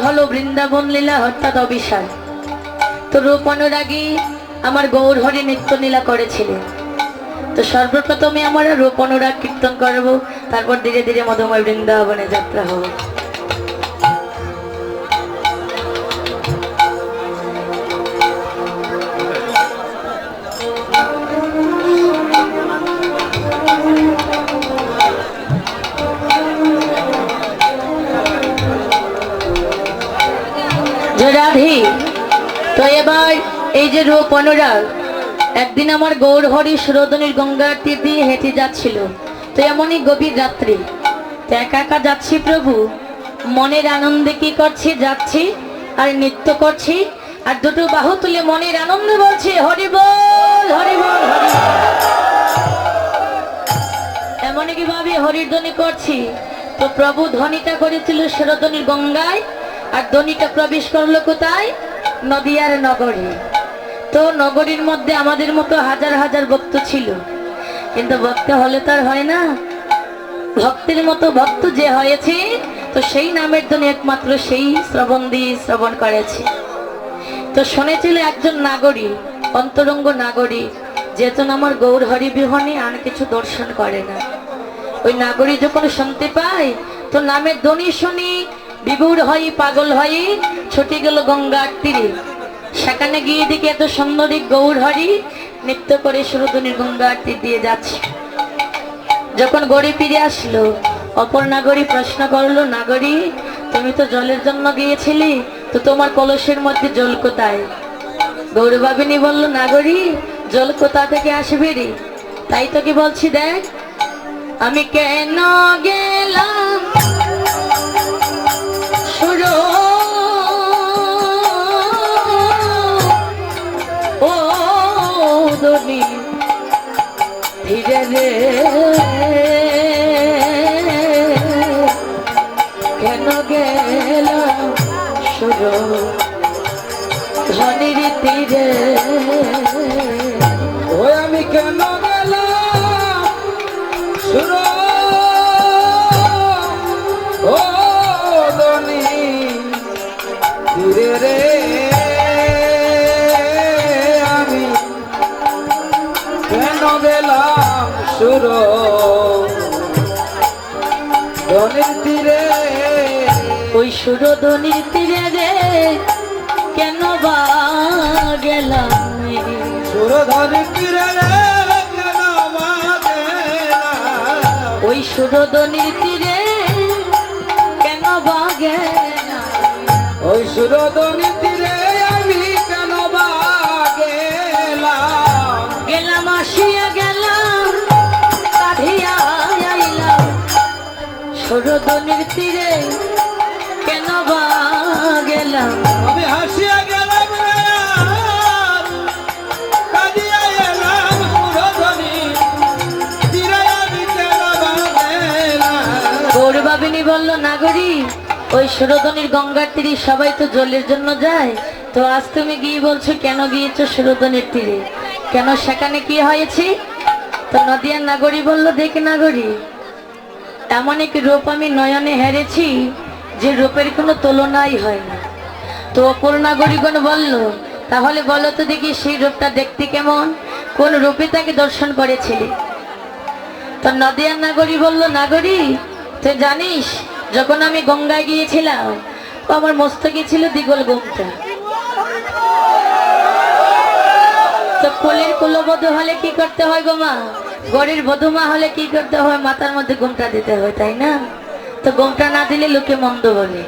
হলো বৃন্দাবন লীলা অর্থাৎ অবিসার। তো রূপ অনুরাগী আমার গৌর হরি নৃত্য লীলা করেছিলেন। তো সর্বপ্রথমে আমরা রূপ অনুরাগ কীর্তন করব, তারপর ধীরে ধীরে মধুময় বৃন্দাবনে যাত্রা হবে। রাধি তো এবার এই যে রূপ অনুরাগ, একদিন আমার গৌর হরি সুরধনির গঙ্গার তীর দিয়ে হেঁটে যাচ্ছিল। তো এমনই গভীর রাত্রি, তো একা একা যাচ্ছি প্রভু, মনের আনন্দে কি করছি, যাচ্ছি আর নৃত্য করছি, আর দুটো বাহু তুলে মনের আনন্দে বলছি হরি বল হরি বল হরি। এমনই কিভাবে হরির ধ্বনি করছি, তো প্রভু ধ্বনিটা করেছিল সুরধনির গঙ্গায়, আর ধ্বনিটা প্রবেশ করলো কোথায়, নদিয়ার নগরে। তো নগরীর মধ্যে আমাদের মতো হাজার হাজার ভক্ত ছিল, কিন্তু ভক্ত হলে তার হয় না, ভক্তের মতো ভক্ত যে হয়েছে, তো সেই নামের ধ্বনি একমাত্র সেই শ্রবণ দিয়ে শ্রবণ করেছে। তো শুনেছিল একজন নাগরী, অন্তরঙ্গ নাগরী, যেজন আমার গৌর হরি বিহনে আর কিছু দর্শন করে না। ওই নাগরী যখন শুনতে পায়, তো নামের ধ্বনি শুনি বিভোর হই, পাগল হই, ছুটে গেল গঙ্গার তীরে। সেখানে গিয়ে দেখে এত সুন্দরী গৌর হরি নৃত্য করে সুরধনির গঙ্গার তীর দিয়ে যাচ্ছে। যখন গড়ি ফিরে আসলো, অপর নাগরী প্রশ্ন করলো, নাগরী তুমি তো জলের জন্য গিয়েছিলি, তো তোমার কলসের মধ্যে জল কোথায়? গৌরবাবিনী বলল, নাগরী জল কোথা থেকে আসবে রে? তাই তো কি বলছি, দেখ আমি কেন গেলাম ধীরে রে, কেন গেলাম সুরধনির তীরে, ওই আমি কেন গেলাম সুরধনির তীরে রে, আমি কেন গেলাম সুরধনির তীরে, ওই সুরধনির তীরে রে কেন বা গেলাম, সুরধনির তীরে রে কেন বা গেলাম, ওই সুরধনির তীরে কেন বা গেলাম, ওই সুরধনির তীরে আমি কেন বা গেলাম, গেলাম আসিয়া গেলাম কাঁধিয়া আইলাম, সুরধনির তীরে কেন বা গেলাম, আমি হাসিয়া গেলাম কাঁদিয়া এলাম, সুরধনির তীরে আমি কেন বা গেলাম। গৌরবাবিনী বলল, নাগরী ওই সুরধনির গঙ্গার তীরে সবাই তো জলের জন্য যায়, তো আজ তুমি গিয়ে বলছো কেন গিয়েছো সুরধনির তীরে, কেন সেখানে কি হয়েছে? তো নদিয়ার নাগরী বলল, দেখ নাগরী, এমন এক রূপ আমি নয়নে হেরেছি যে রূপের কোনো তুলনাই হয় না। তো অপর নাগরিকগণ বলল, তাহলে বলো তো দেখি সেই রূপটা দেখতে কেমন, কোন রূপে তাকে দর্শন করেছিলি? তো নদিয়ার নাগরী বলল, নাগরী তুই জানিস যখন আমি গঙ্গায় গিয়েছিলাম, তো আমার মস্তকে ছিল দিগল গোমটা। তো কুলের কুলবধূ হলে কি করতে হয় গো মা, গড়ের বধুমা হলে কি করতে হয়, মাথার মধ্যে গোমটা দিতে হয়, তাই না? তো গোমটা না দিলে লোকে মন্দ বলে।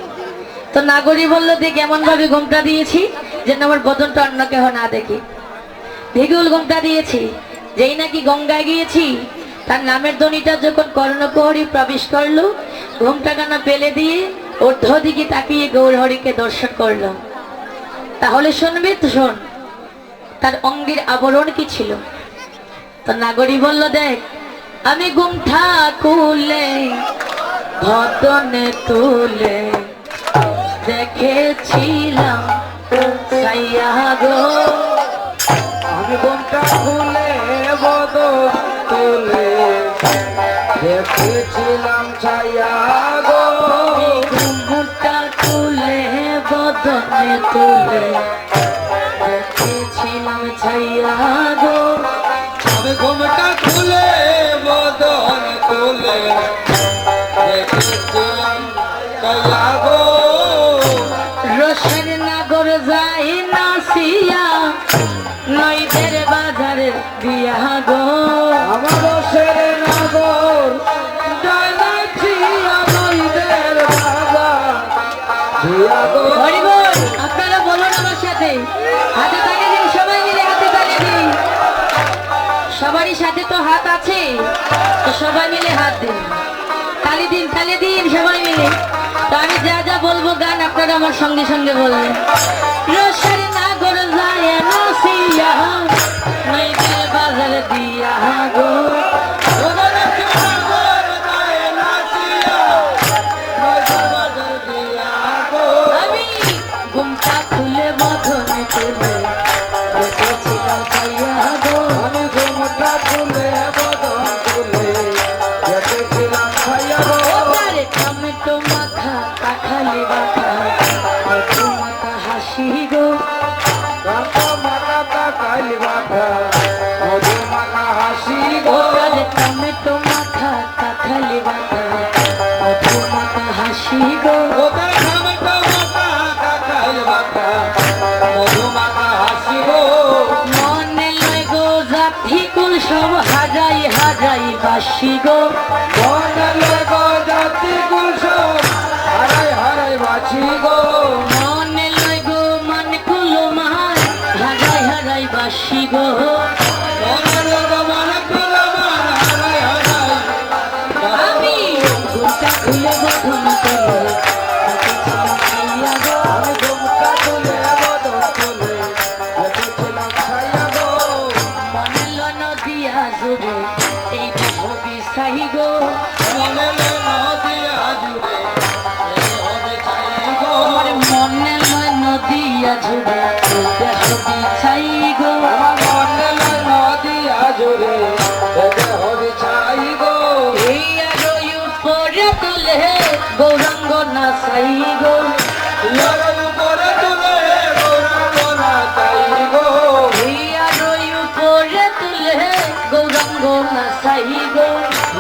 তো নাগরী বললো, দেখ এমন ভাবে গোমটা দিয়েছি যেন আমার বদনটা অন্য কেহ না দেখি, দিগুল গোমটা দিয়েছি। যেই নাকি গঙ্গায় গিয়েছি, তার নামের ধ্বনিটা যখন কর্ণকুহরী প্রবেশ করলো, ঘুমটা কানা পেলে দিয়ে ঊর্ধ্ব দিকে তাকিয়ে গৌর হরিকে দর্শন করলাম। তাহলে শুনবি তো, শোন তার অঙ্গের আবরণ কি ছিল। তো নাগরী বলল, দেখ আমি গুমঠা খুলে বদনে তুলে দেখেছিলাম সাইয়া গো, আমি ঘুমটা খুলে বদন তুলে দেখেছিলাম ছায়া গো, ঘুমটা খুলে বদনে তুলে দেখেছিলাম ছাইয়া গো আমি ঘুমটা খুলে বদন তুলে দেখেছিলাম কয়া গো রসের নাগর যাই নাসিয়া নইদের বাজারে দিয়া গো আমার রসের নগর জানাচ্ছি আমাদের বাবা দিয়া গো হরি বল আপনারা বলুন আমার সাথে হাতে তালি দিন সবাই মিলে হাতে তালি দিন সবারই সাথে তো হাত আছে তো সবাই মিলে হাত দিন তালি দিন সবাই মিলে তো আমি যা যা বলবো গান আপনারা আমার সঙ্গে সঙ্গে বলবেন রসের নাগর যায় নাসিয়া নইদের বাজার দিয়া গো আমি ঘুমটা খুলে বদনে তুলে দেখেছিলাম ছাইয়া গো আমি ঘুমটা খুলে বদন তুলে দেখেছিলাম কয়া গো ওপারে টমেটো মাখা কাঁঠালি বাটা কচু মাখা হাসি গো কাকা মাকা কালি মাথা মধু মাখা হাসি গো ওপারে টমেটো মাখা কাঁঠালি বাটা কচু মাখা হাসি গো ওদের টমেটো মাখা কাকাই মাখা মধু মাখা হাসি গো মনে লয় গো জাতি কুল সব হাজাই হাজাই বাসি গো বনলে গো জাতি কুলসব হারাই হারাই বাছি গো মনে লয় গো মান কুলো মান হাজাই হাজাই বাসি গো বনলে গো মানে কুলো মান হারাই হারাই আমি ঘুমটা খুলে বদন তুলে দেখেছিলাম ছাইয়া গো আমি ঘুমটা তুলে বদন তুলে দেখেছিলাম ছায়া গো মনে নদিয়া জুড়ে এই হবি সাই গো বনলে নদিয়া জুড়ে এই হবে ছাই গো আমার মনে লয় নদিয়া জুড়ে এই হবি ছাই গো আমার বনলে নদিয়া জুড়ে এই হবে ছাই গো এই আর উপরে তুলে গৌরাঙ্গ না সাই গো ইয়ার উপরে তুলে গৌরাঙ্গ না চাই গো এই আর উপরে তুলে গৌরাঙ্গ না সাই গো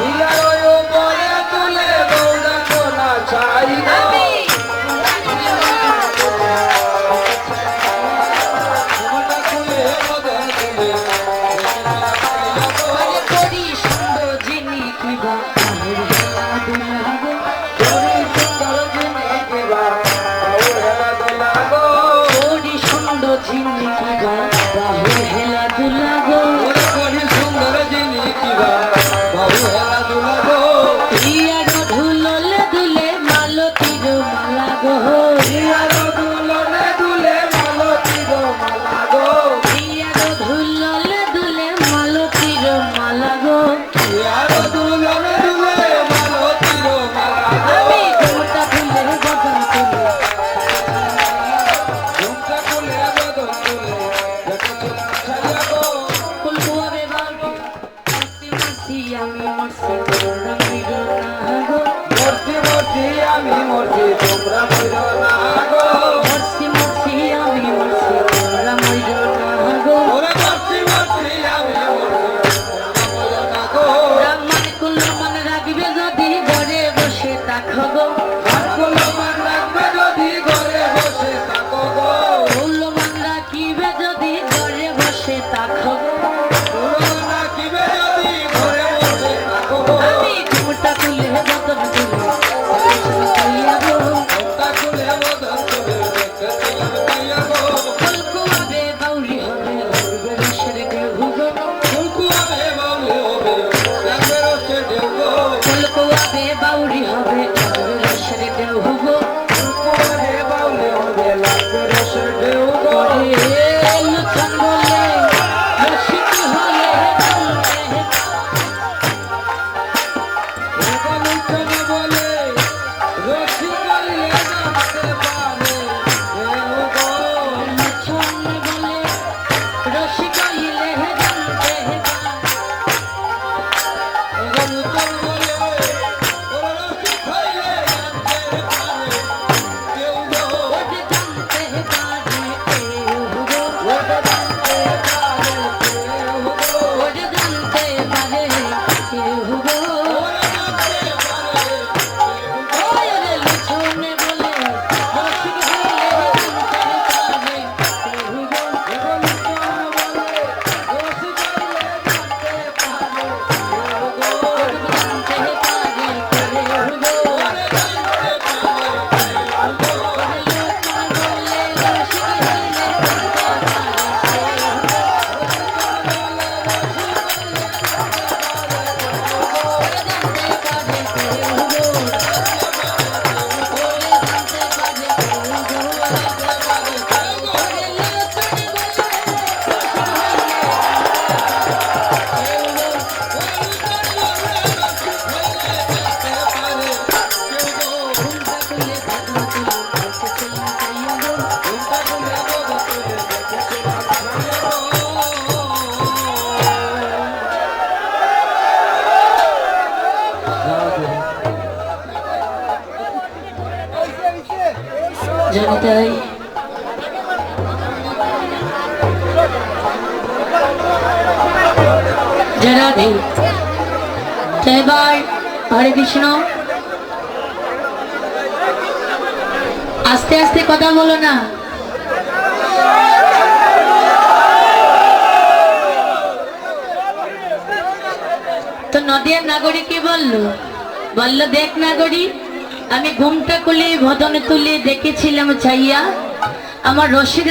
ইয়ার উপরে তুলে গৌরাঙ্গ না চাই গো আমি জানি তাই। জয় রাধে। তো এবার হরে কৃষ্ণ, আস্তে আস্তে কথা বলো না। তো নদিয়ার নাগরিক কি বললো? বললো, দেখ নাগরিক, আমি ঘুমটা খুলে ভদনে তুলে দেখেছিলাম চাইয়া, আমার রশিদ